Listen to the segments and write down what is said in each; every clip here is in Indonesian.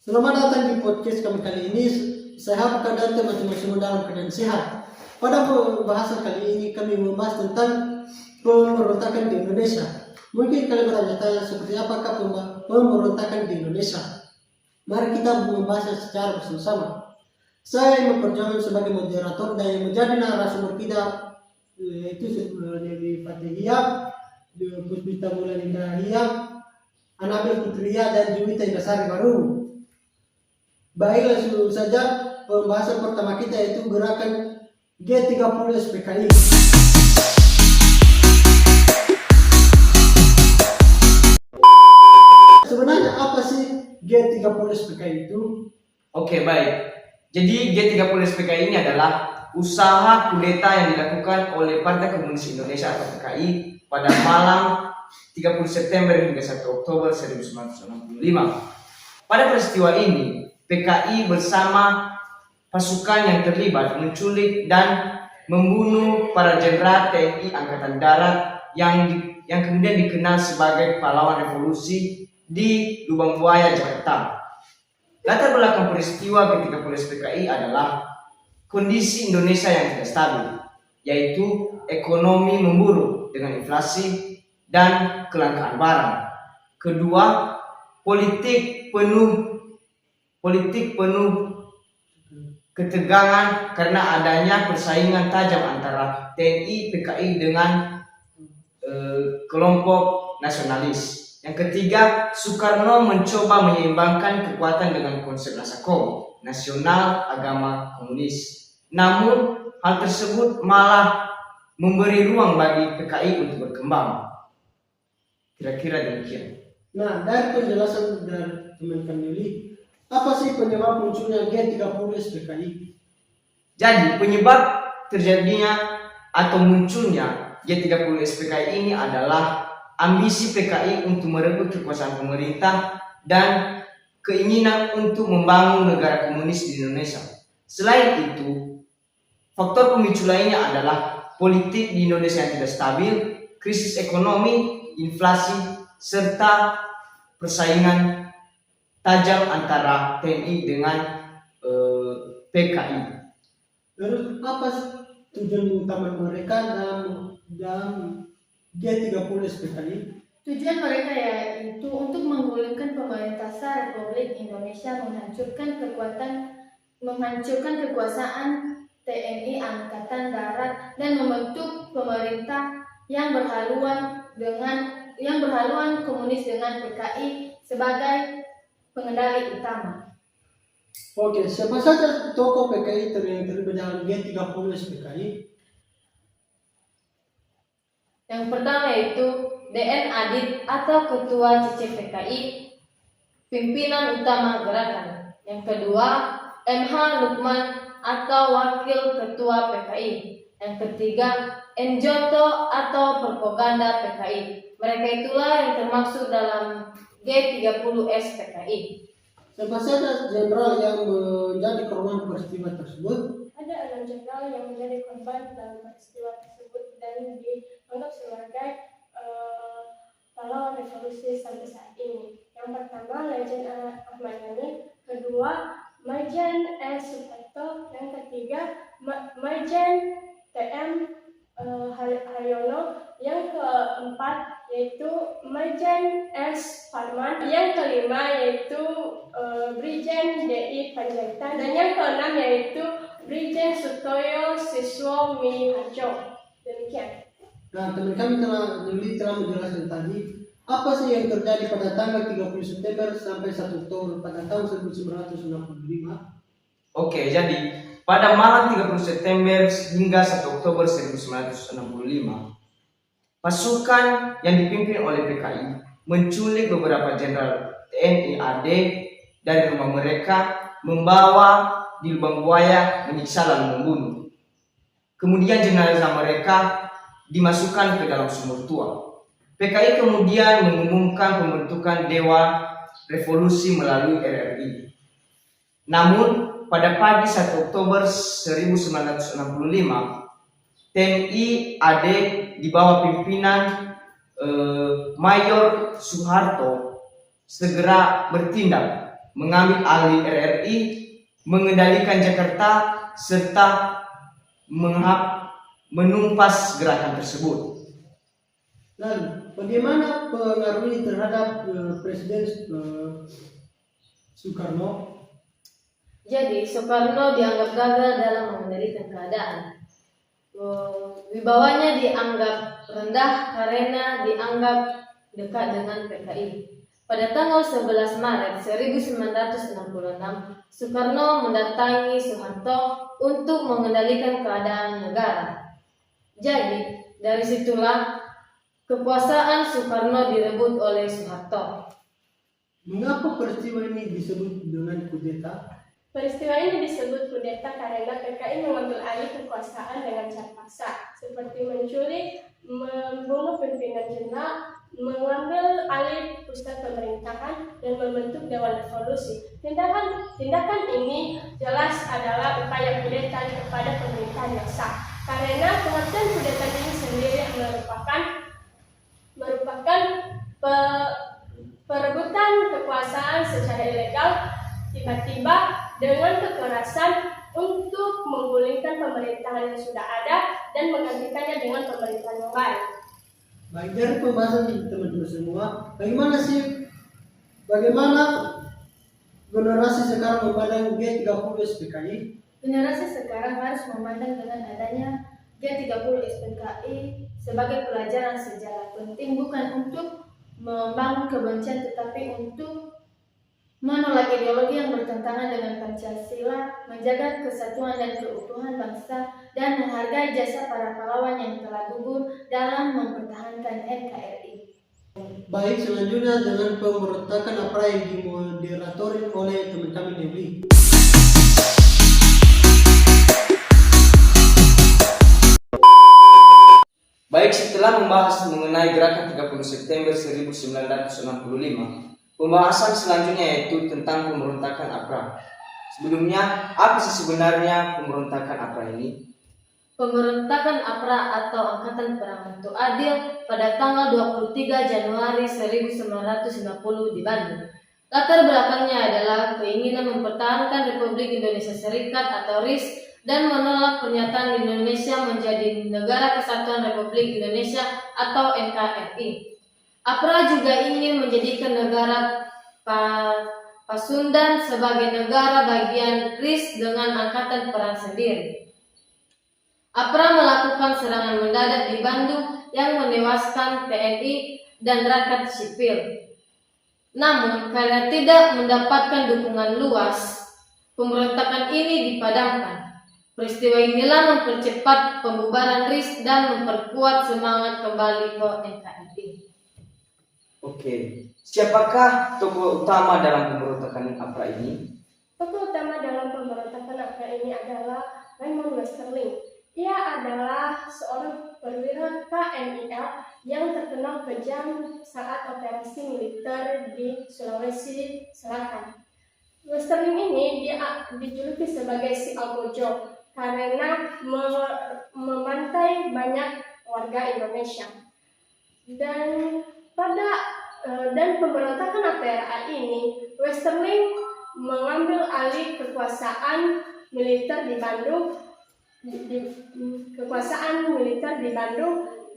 Selamat datang di podcast kami kali ini. Saya harap keadaan teman-teman semua dalam keadaan sehat. Pada pembahasan kali ini kami membahas tentang pemberontakan di Indonesia. Mungkin kalian bertanya-tanya seperti apakah pemberontakan di Indonesia. Mari kita membahasnya secara bersama-sama. Saya yang memperjuangkan sebagai moderator dan yang menjadi narasumber kita yaitu Dewi Fatihia, Puspita Mulalinda Hia, Anabel Putria dan Juwita Indasari Baru. Baik, langsung saja pembahasan pertama kita yaitu gerakan G30 SPKI. Sebenarnya apa sih G30 SPKI itu? Oke, baik. Jadi G30 SPKI ini adalah usaha kudeta yang dilakukan oleh Partai Komunis Indonesia atau PKI pada malam 30 September hingga 1 Oktober 1965. Pada peristiwa ini, PKI bersama pasukan yang terlibat menculik dan membunuh para jenderal TNI Angkatan Darat yang kemudian dikenal sebagai pahlawan revolusi di Lubang Buaya, Jakarta. Latar belakang peristiwa G30 SPKI adalah kondisi Indonesia yang tidak stabil, yaitu ekonomi memburuk dengan inflasi dan kelangkaan barang. Kedua, politik penuh ketegangan karena adanya persaingan tajam antara TNI PKI dengan kelompok nasionalis. Yang ketiga, Soekarno mencoba menyeimbangkan kekuatan dengan konsep Nasakom, nasional agama komunis. Namun hal tersebut malah memberi ruang bagi PKI untuk berkembang. Kira-kira demikian. Nah, dari penjelasan dari teman kami, apa sih penyebab munculnya G30 SPKI? Jadi penyebab terjadinya atau munculnya G30 SPKI ini adalah ambisi PKI untuk merebut kekuasaan pemerintah dan keinginan untuk membangun negara komunis di Indonesia. Selain itu, faktor pemicu lainnya adalah politik di Indonesia yang tidak stabil, krisis ekonomi, inflasi, serta persaingan tajam antara TNI dengan PKI. Lalu apa tujuan utama mereka dalam G30 SPKI? Tujuan mereka yaitu untuk menggulingkan pemerintah sah Republik Indonesia, menghancurkan kekuasaan TNI Angkatan Darat dan membentuk pemerintah yang berhaluan komunis dengan PKI sebagai pengendali utama. Oke, siapa saja tokoh PKI yang terlibat dalam G30 SPKI? Yang pertama yaitu DN Adit atau Ketua CCPKI, pimpinan utama gerakan. Yang kedua, MH Lukman atau Wakil Ketua PKI. Yang ketiga, Enjoto atau Propaganda PKI. Mereka itulah yang termaksud dalam G30 SPKI. Siapa saja jenderal yang menjadi korban peristiwa tersebut? Ada 6 jenderal yang menjadi korban dalam peristiwa tersebut dan dianggap sebagai pahlawan revolusi sampai saat ini. Yang pertama, Lejen Ahmad Yani. Kedua, Majen S. Suparto. Yang ketiga, Majen TM Haryono. Yang keempat yaitu Majen S. Parman. Yang kelima yaitu Brigjen DI Panjaitan. Dan yang keenam yaitu Brigjen Sutoyo Siswo Miharjo. Demikian. Nah, teman kami telah menjelaskan tadi apa sih yang terjadi pada tanggal 30 September sampai 1 Oktober pada tahun 1965. Oke, jadi pada malam 30 September hingga 1 Oktober 1965, pasukan yang dipimpin oleh PKI menculik beberapa jenderal TNI AD dari rumah mereka, membawa di Lubang Buaya, menyiksa lalu membunuh. Kemudian jenazah mereka dimasukkan ke dalam sumur tua. PKI kemudian mengumumkan pembentukan Dewan Revolusi melalui RRI. Namun pada pagi 1 Oktober 1965, TNI AD di bawah pimpinan Mayor Soeharto segera bertindak mengambil alih RRI, mengendalikan Jakarta, serta menumpas gerakan tersebut. Dan bagaimana pengaruhnya terhadap Presiden Soekarno? Jadi Soekarno dianggap gagal dalam mengendalikan keadaan. Wibawanya dianggap rendah karena dianggap dekat dengan PKI. Pada tanggal 11 Maret 1966, Soekarno mendatangi Soeharto untuk mengendalikan keadaan negara. Jadi, dari situlah kekuasaan Soekarno direbut oleh Soeharto. Mengapa peristiwa ini disebut dengan kudeta? Peristiwa ini disebut kudeta karena PKI mengambil alih kekuasaan dengan cara paksa, seperti menculik, membunuh pimpinan jenderal, mengambil alih pusat pemerintahan, dan membentuk Dewan Revolusi. Tindakan ini jelas adalah upaya kudeta kepada pemerintahan yang sah, karena pengertian kudeta ini sendiri merupakan perebutan kekuasaan secara ilegal, tiba-tiba dengan kekerasan untuk menggulingkan pemerintahan yang sudah ada dan menggantikannya dengan pemerintahan yang baru. Baik, dari pembahasan teman-teman semua, bagaimana generasi sekarang memandang G30 SPKI? Generasi sekarang harus memandang dengan adanya G30 SPKI sebagai pelajaran sejarah penting, bukan untuk membangun kebencian tetapi untuk menolak ideologi yang bertentangan dengan Pancasila, menjaga kesatuan dan keutuhan bangsa, dan menghargai jasa para pahlawan yang telah gugur dalam mempertahankan NKRI. Baik, selanjutnya dengan pemberontakan APRA yang dimoderatori oleh teman kami Nebli. Baik, setelah membahas mengenai gerakan 30 September 1965, pembahasan selanjutnya yaitu tentang pemberontakan APRA. Sebelumnya, apa sih sebenarnya pemberontakan APRA ini? Pemberontakan APRA atau Angkatan Perang untuk Adil pada tanggal 23 Januari 1950 di Bandung. Latar belakangnya adalah keinginan mempertahankan Republik Indonesia Serikat atau RIS dan menolak pernyataan Indonesia menjadi Negara Kesatuan Republik Indonesia atau NKRI. APRA juga ingin menjadikan negara Pasundan sebagai negara bagian RIS dengan angkatan perang sendiri. APRA melakukan serangan mendadak di Bandung yang menewaskan TNI dan rakyat sipil. Namun, karena tidak mendapatkan dukungan luas, pemberontakan ini dipadamkan. Peristiwa inilah mempercepat pembubaran RIS dan memperkuat semangat kembali ke NKRI. Oke, siapakah tokoh utama dalam pemberontakan APRA ini? Tokoh utama dalam pemberontakan APRA ini adalah Raymond Westerling. Ia adalah seorang perwira KNIL yang terkenal kejam saat operasi militer di Sulawesi Selatan. Westerling ini dijuluki sebagai si Algojo karena memantai banyak warga Indonesia. Dan pemberontakan APRA ini, Westerling mengambil alih kekuasaan militer di Bandung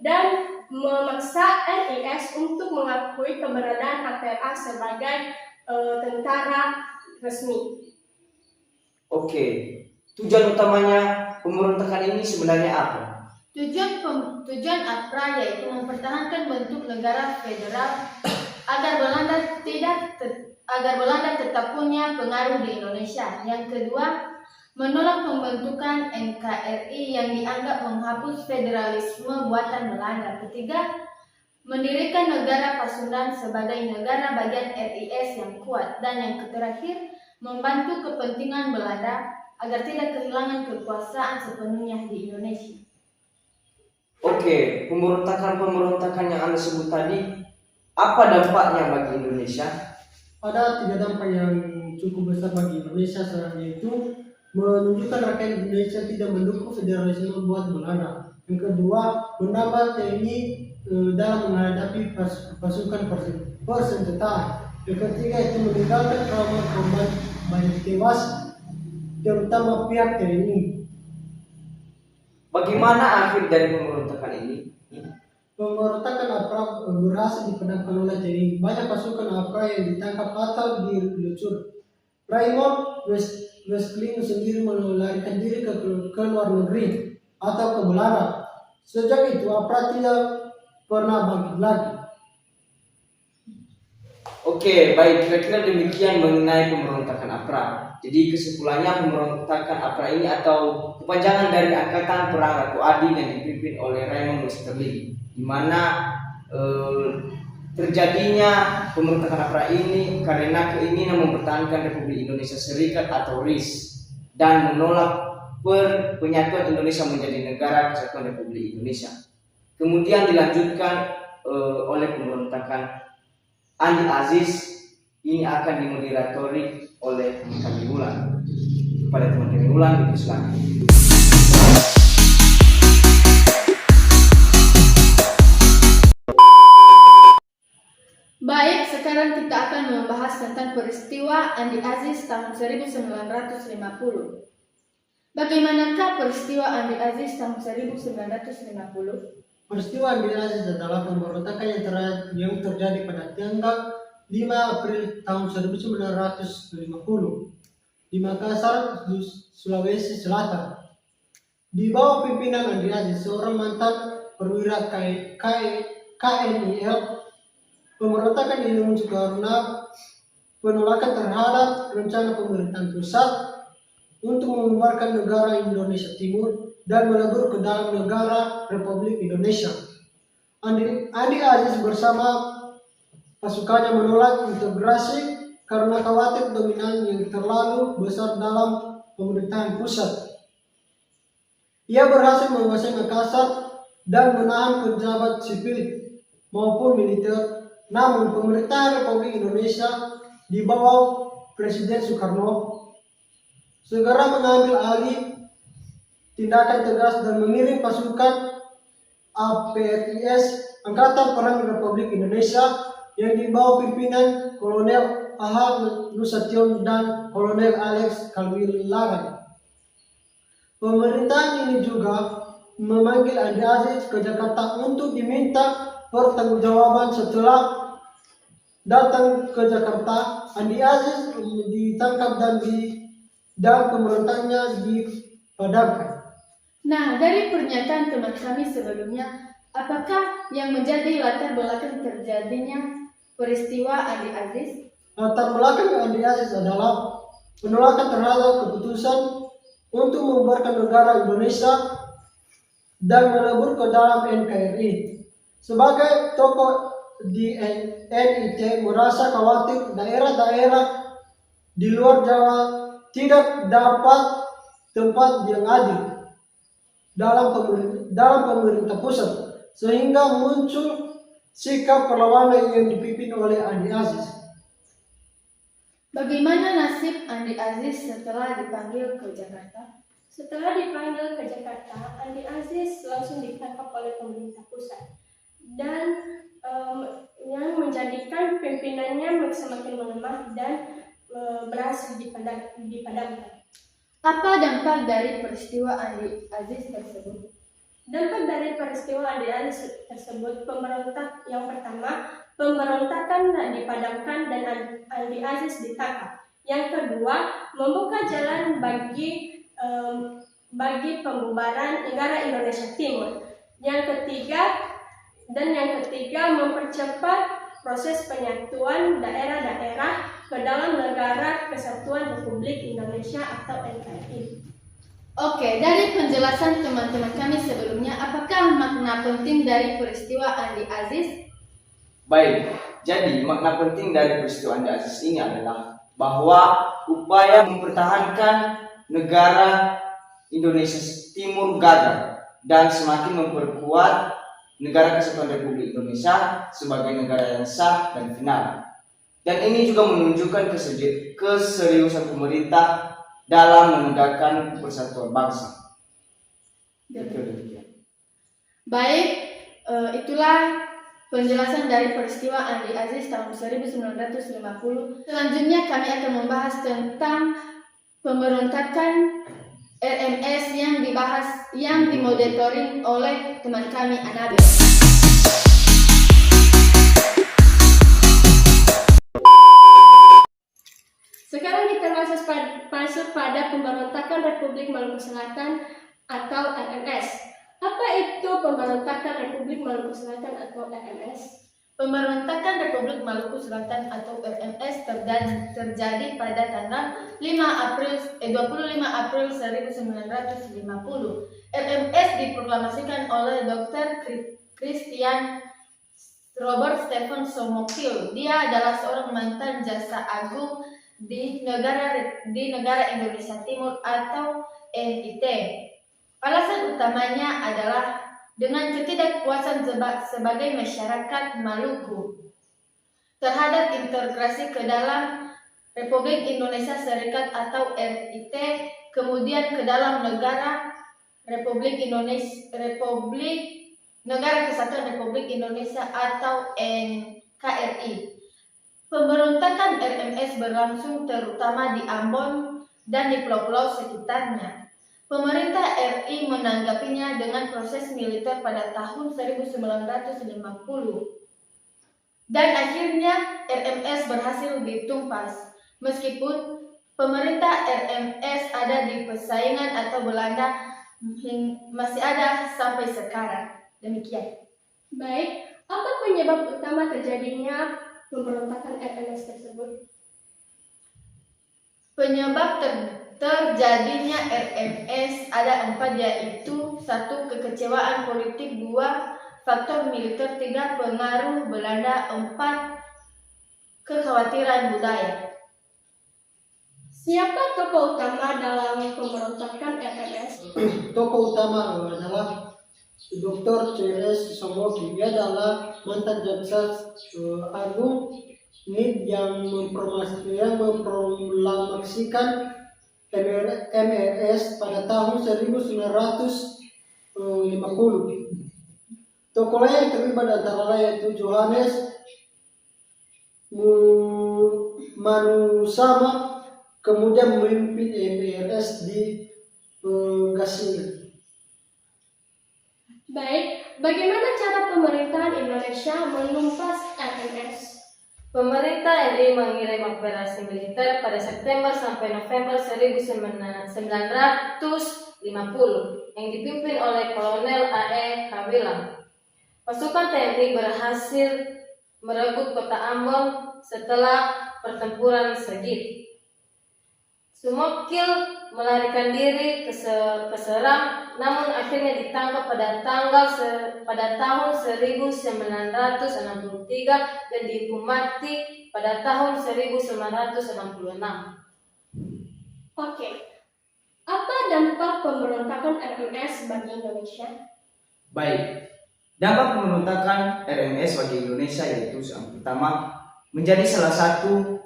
dan memaksa RIS untuk mengakui keberadaan APRA sebagai tentara resmi. Oke, tujuan utamanya pemberontakan ini sebenarnya apa? Tujuan APRA yaitu mempertahankan bentuk negara federal agar Belanda tetap punya pengaruh di Indonesia. Yang kedua, menolak pembentukan NKRI yang dianggap menghapus federalisme buatan Belanda. Ketiga, mendirikan negara Pasundan sebagai negara bagian RIS yang kuat. Dan yang terakhir, membantu kepentingan Belanda agar tidak kehilangan kekuasaan sepenuhnya di Indonesia. Oke, pemberontakan yang Anda sebut tadi, apa dampaknya bagi Indonesia? Ada 3 dampak yang cukup besar bagi Indonesia, yaitu menunjukkan rakyat Indonesia tidak mendukung federalisme buat Belanda. Yang kedua, menambah TNI dalam menghadapi pasukan persenjataan. Yang ketiga itu meninggalkan trauma korban banyak tewas, terutama pihak TNI. Bagaimana akhir dari pemberontakan ini? Pemberontakan APRA berhasil dipadamkan oleh TNI. Banyak pasukan APRA yang ditangkap atau diluncur. Raymond Westling sendiri melarikan diri ke luar negeri atau ke Belanda. Sejak itu APRA tidak pernah bangkit lagi. Oke, baik, kira-kira demikian mengenai pemberontakan APRA. Jadi kesimpulannya pemberontakan APRA ini atau kepanjangan dari Angkatan Perang Ratu Adi yang dipimpin oleh Raymond Westerling, di mana terjadinya pemberontakan APRA ini karena keinginan mempertahankan Republik Indonesia Serikat atau RIS dan menolak penyatuan Indonesia menjadi negara kesatuan Republik Indonesia. Kemudian dilanjutkan oleh pemberontakan Andi Aziz, ini akan dimoderatori oleh kami Wulan. Kepada teman kami Wulan, itu silakan. Baik, sekarang kita akan membahas tentang peristiwa Andi Aziz tahun 1950. Bagaimanakah peristiwa Andi Aziz tahun 1950? Peristiwa Andi Aziz adalah pemberontakan yang terjadi pada tanggal 5 April tahun 1950 di Makassar, Sulawesi Selatan. Di bawah pimpinan Andi Aziz, seorang mantan perwira KNIL, pemberontakan ini muncul karena penolakan terhadap rencana pemerintahan pusat untuk membubarkan negara Indonesia Timur dan melebur ke dalam negara Republik Indonesia. Andi Aziz bersama pasukannya menolak integrasi karena khawatir dominan yang terlalu besar dalam pemerintahan pusat. Ia berhasil menguasai Makassar dan menahan pejabat sipil maupun militer. Namun pemerintahan Republik Indonesia di bawah Presiden Soekarno segera mengambil alih tindakan tegas dan mengirim pasukan APRIS, Angkatan Perang Republik Indonesia, yang di bawah pimpinan Kolonel A.H. Nusation dan Kolonel Alex Kalwilaran. Pemerintahan ini juga memanggil Andi Aziz ke Jakarta untuk diminta pertanggungjawaban. Setelah datang ke Jakarta, Andi Aziz ditangkap dan pemberontaknya dipadamkan. Nah, dari pernyataan teman kami sebelumnya, apakah yang menjadi latar belakang terjadinya peristiwa Andi Aziz? Latar belakang Andi Aziz adalah penolakan terhadap keputusan untuk membubarkan negara Indonesia dan melebur ke dalam NKRI. Sebagai tokoh di NIT merasa khawatir daerah-daerah di luar Jawa tidak dapat tempat yang adil dalam pemerintah pusat, sehingga muncul sikap perlawanan yang dipimpin oleh Andi Aziz. Bagaimana nasib Andi Aziz setelah dipanggil ke Jakarta? Setelah dipanggil ke Jakarta, Andi Aziz langsung ditangkap oleh pemerintah pusat dan yang menjadikan pimpinannya semakin melemah dan berhasil dipadamkan. Apa dampak dari peristiwa Andi Aziz tersebut? Dampak dari peristiwa Andi Aziz tersebut, yang pertama, pemberontakan dipadamkan dan Andi Aziz ditangkap. Yang kedua, membuka jalan bagi pembubaran negara Indonesia Timur. Yang ketiga, mempercepat proses penyatuan daerah-daerah ke dalam negara Kesatuan Republik Indonesia atau NKRI. Oke, dari penjelasan teman-teman kami sebelumnya, apakah makna penting dari peristiwa Andi Aziz? Baik, jadi makna penting dari peristiwa Andi Aziz ini adalah bahwa upaya mempertahankan negara Indonesia Timur gagal dan semakin memperkuat negara Kesatuan Republik Indonesia sebagai negara yang sah dan final. Dan ini juga menunjukkan keseriusan pemerintah dalam menegakkan persatuan bangsa. Baik, itulah penjelasan dari peristiwa Andi Aziz tahun 1950. Selanjutnya kami akan membahas tentang pemberontakan RMS yang dimonitoring oleh teman kami Anabel. Sekarang kita masuk pada pemberontakan Republik Maluku Selatan atau RMS. Apa itu pemberontakan Republik Maluku Selatan atau RMS? Pemberontakan Republik Maluku Selatan atau RMS terjadi pada tanggal 25 April 1950. RMS diproklamasikan oleh Dr. Christian Robert Stephen Somokil. Dia adalah seorang mantan jaksa agung di negara Indonesia Timur atau NIT. Alasan utamanya adalah dengan ketidakpuasan sebagai masyarakat Maluku terhadap integrasi ke dalam Republik Indonesia Serikat atau RIT, kemudian ke dalam Negara Kesatuan Republik Indonesia atau NKRI. Pemberontakan RMS berlangsung terutama di Ambon dan di pulau-pulau sekitarnya. Pemerintah RI menanggapinya dengan proses militer pada tahun 1950. Dan akhirnya RMS berhasil ditumpas. Meskipun pemerintah RMS ada di persaingan atau Belanda masih ada sampai sekarang. Demikian. Baik, apa penyebab utama terjadinya pemberontakan RMS tersebut? Penyebab terjadinya RMS ada 4, yaitu 1. Kekecewaan politik, 2. Faktor militer, 3. Pengaruh Belanda, 4. Kekhawatiran budaya. Siapa tokoh utama dalam pemberontakan RMS? Tokoh utama adalah Dr. C.S. Somokil. Dia adalah mantan jaksa agung yang memproklamasikan MRS pada tahun 1950. Tokoh lain yang terlibat antara lain yaitu Johannes Manusama, kemudian memimpin MRS di Gasing. Baik, bagaimana cara pemerintahan Indonesia menumpas RMS? Pemerintah RI mengirim operasi militer pada September sampai November 1950 yang dipimpin oleh Kolonel A.E. Kawilang. Pasukan TNI berhasil merebut kota Ambon setelah pertempuran Segit. Somokil melarikan diri ke Seram, namun akhirnya ditangkap pada tahun 1963 dan dihukum mati pada tahun 1966. Oke, apa dampak pemberontakan RMS bagi Indonesia? Baik, dampak pemberontakan RMS bagi Indonesia yaitu yang pertama menjadi salah satu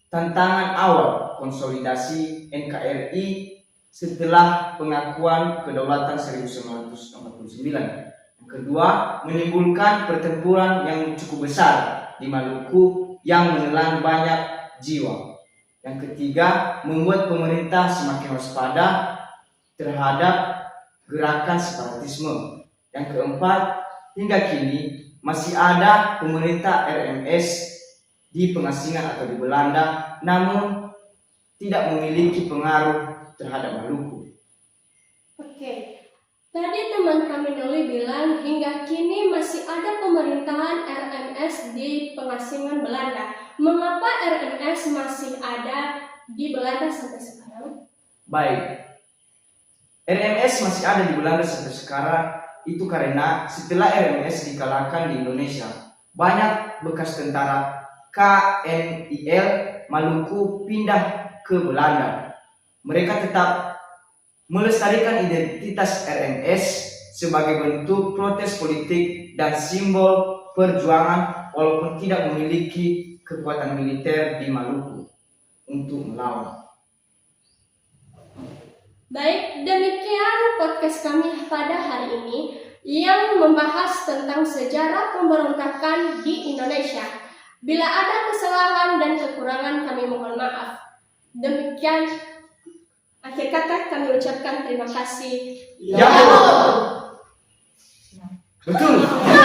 tantangan awal konsolidasi NKRI setelah pengakuan kedaulatan 1949. Yang kedua, menimbulkan pertempuran yang cukup besar di Maluku yang menelan banyak jiwa. Yang ketiga, membuat pemerintah semakin waspada terhadap gerakan separatisme. Yang keempat, hingga kini masih ada pemerintah RMS di pengasingan atau di Belanda, namun tidak memiliki pengaruh terhadap Maluku. Oke, tadi teman kami Noli bilang hingga kini masih ada pemerintahan RMS di pengasingan Belanda. Mengapa RMS masih ada di Belanda sampai sekarang? Baik, RMS masih ada di Belanda sampai sekarang itu karena setelah RMS dikalahkan di Indonesia, banyak bekas tentara KNIL Maluku pindah ke Belanda. Mereka tetap melestarikan identitas RMS sebagai bentuk protes politik dan simbol perjuangan walaupun tidak memiliki kekuatan militer di Maluku untuk melawan. Baik, demikian podcast kami pada hari ini. yang membahas tentang sejarah pemberontakan di Indonesia. Bila ada kesalahan dan kekurangan kami mohon maaf. Demikian akhir kata kami ucapkan terima kasih. Ya. Betul.